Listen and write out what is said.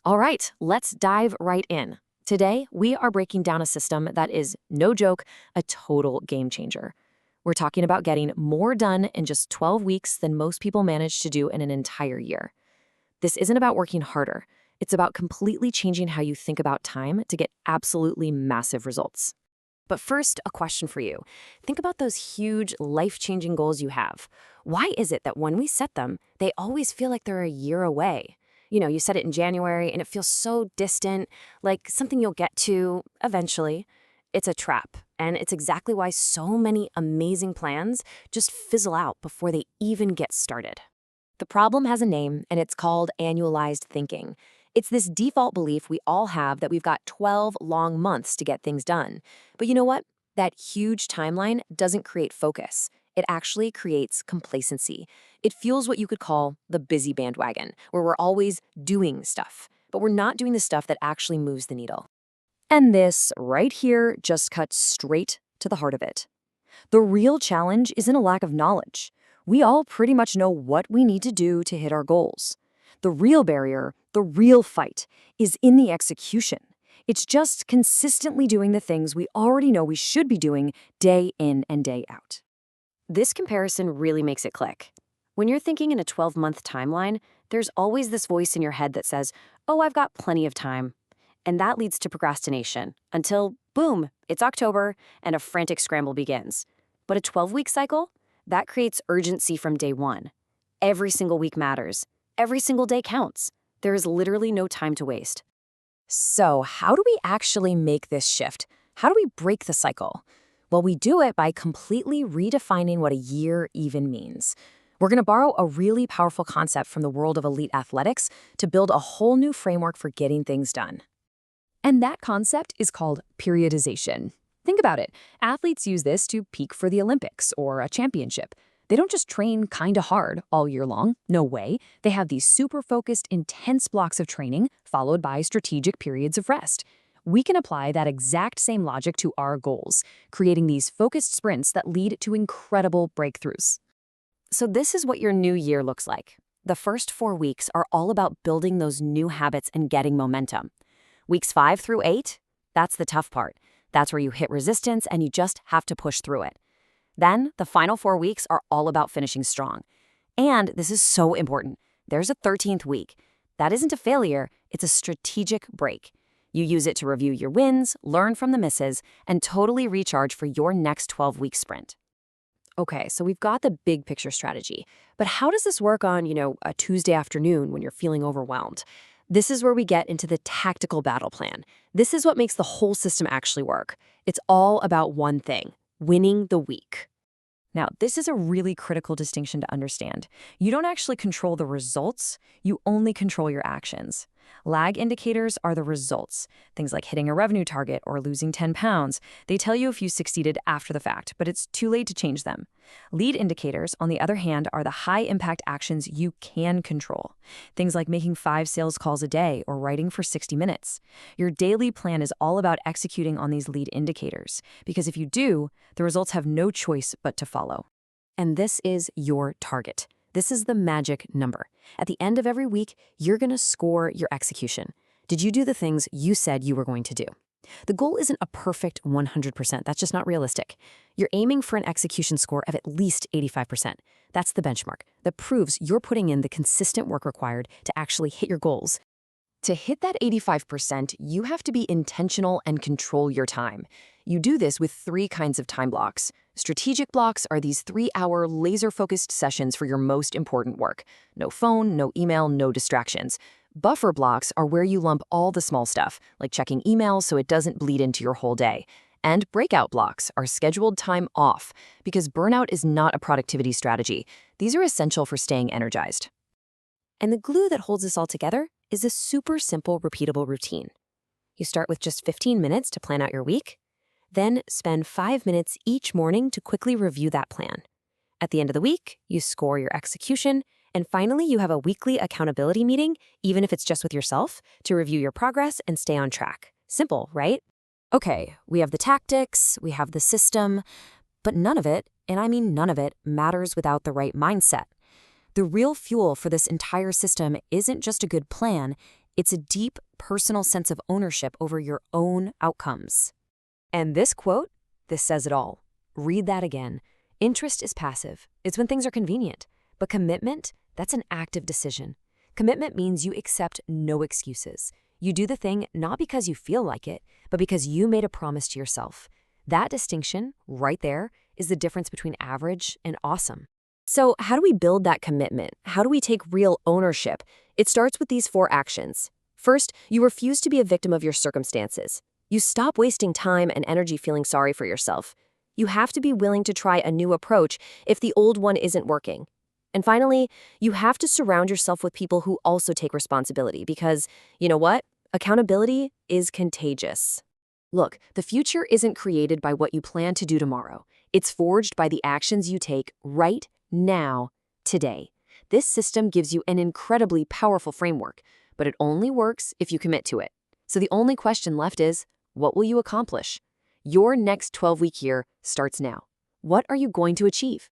All right, let's dive right in. Today, we are breaking down a system that is, no joke, a total game changer. We're talking about getting more done in just 12 weeks than most people manage to do in an entire year. This isn't about working harder. It's about completely changing how you think about time to get absolutely massive results. But first, a question for you. Think about those huge, life-changing goals you have. Why is it that when we set them, they always feel like they're a year away? You set it in January and it feels so distant, like something you'll get to eventually. It's a trap, and it's exactly why so many amazing plans just fizzle out before they even get started. The problem has a name, and it's called annualized thinking. It's this default belief we all have that we've got 12 long months to get things done. But you know what? That huge timeline doesn't create focus. It actually creates complacency. It fuels what you could call the busy bandwagon, where we're always doing stuff, but we're not doing the stuff that actually moves the needle. And this, right here, just cuts straight to the heart of it. The real challenge isn't a lack of knowledge. We all pretty much know what we need to do to hit our goals. The real barrier, the real fight, is in the execution. It's just consistently doing the things we already know we should be doing day in and day out. This comparison really makes it click. When you're thinking in a 12-month timeline, there's always this voice in your head that says, "Oh, I've got plenty of time." And that leads to procrastination until, boom, it's October and a frantic scramble begins. But a 12-week cycle? That creates urgency from day one. Every single week matters. Every single day counts. There is literally no time to waste. So, how do we actually make this shift? How do we break the cycle? Well, we do it by completely redefining what a year even means. We're going to borrow a really powerful concept from the world of elite athletics to build a whole new framework for getting things done. And that concept is called periodization. Think about it. Athletes use this to peak for the Olympics or a championship. They don't just train kinda hard all year long. No way. They have these super focused, intense blocks of training followed by strategic periods of rest. We can apply that exact same logic to our goals, creating these focused sprints that lead to incredible breakthroughs. So this is what your new year looks like. The first 4 weeks are all about building those new habits and getting momentum. Weeks 5 through 8, that's the tough part. That's where you hit resistance and you just have to push through it. Then, the final 4 weeks are all about finishing strong. And this is so important. There's a 13th week. That isn't a failure, it's a strategic break. You use it to review your wins, learn from the misses, and totally recharge for your next 12-week sprint. Okay, so we've got the big picture strategy. But how does this work on, a Tuesday afternoon when you're feeling overwhelmed? This is where we get into the tactical battle plan. This is what makes the whole system actually work. It's all about one thing: winning the week. Now, this is a really critical distinction to understand. You don't actually control the results, you only control your actions. Lag indicators are the results. Things like hitting a revenue target or losing 10 pounds. They tell you if you succeeded after the fact, but it's too late to change them. Lead indicators, on the other hand, are the high-impact actions you can control. Things like making 5 sales calls a day or writing for 60 minutes. Your daily plan is all about executing on these lead indicators, because if you do, the results have no choice but to follow. And this is your target. This is the magic number. At the end of every week, you're going to score your execution. Did you do the things you said you were going to do? The goal isn't a perfect 100%. That's just not realistic. You're aiming for an execution score of at least 85%. That's the benchmark that proves you're putting in the consistent work required to actually hit your goals. To hit that 85%, you have to be intentional and control your time. You do this with 3 kinds of time blocks. Strategic blocks are these 3-hour laser-focused sessions for your most important work. No phone, no email, no distractions. Buffer blocks are where you lump all the small stuff, like checking emails so it doesn't bleed into your whole day. And breakout blocks are scheduled time off, because burnout is not a productivity strategy. These are essential for staying energized. And the glue that holds this all together is a super simple, repeatable routine. You start with just 15 minutes to plan out your week, then spend 5 minutes each morning to quickly review that plan. At the end of the week, you score your execution, and finally you have a weekly accountability meeting, even if it's just with yourself, to review your progress and stay on track. Simple, right? Okay, we have the tactics, we have the system, but none of it, and I mean none of it, matters without the right mindset. The real fuel for this entire system isn't just a good plan, It's a deep, personal sense of ownership over your own outcomes. And this quote, this says it all. Read that again. Interest is passive. It's when things are convenient. But commitment, that's an active decision. Commitment means you accept no excuses. You do the thing not because you feel like it, but because you made a promise to yourself. That distinction, right there, is the difference between average and awesome. So how do we build that commitment? How do we take real ownership? It starts with these 4 actions. First, you refuse to be a victim of your circumstances. You stop wasting time and energy feeling sorry for yourself. You have to be willing to try a new approach if the old one isn't working. And finally, you have to surround yourself with people who also take responsibility because, you know what? Accountability is contagious. Look, the future isn't created by what you plan to do tomorrow. It's forged by the actions you take right now, today. This system gives you an incredibly powerful framework, but it only works if you commit to it. So the only question left is, what will you accomplish? Your next 12-week year starts now. What are you going to achieve?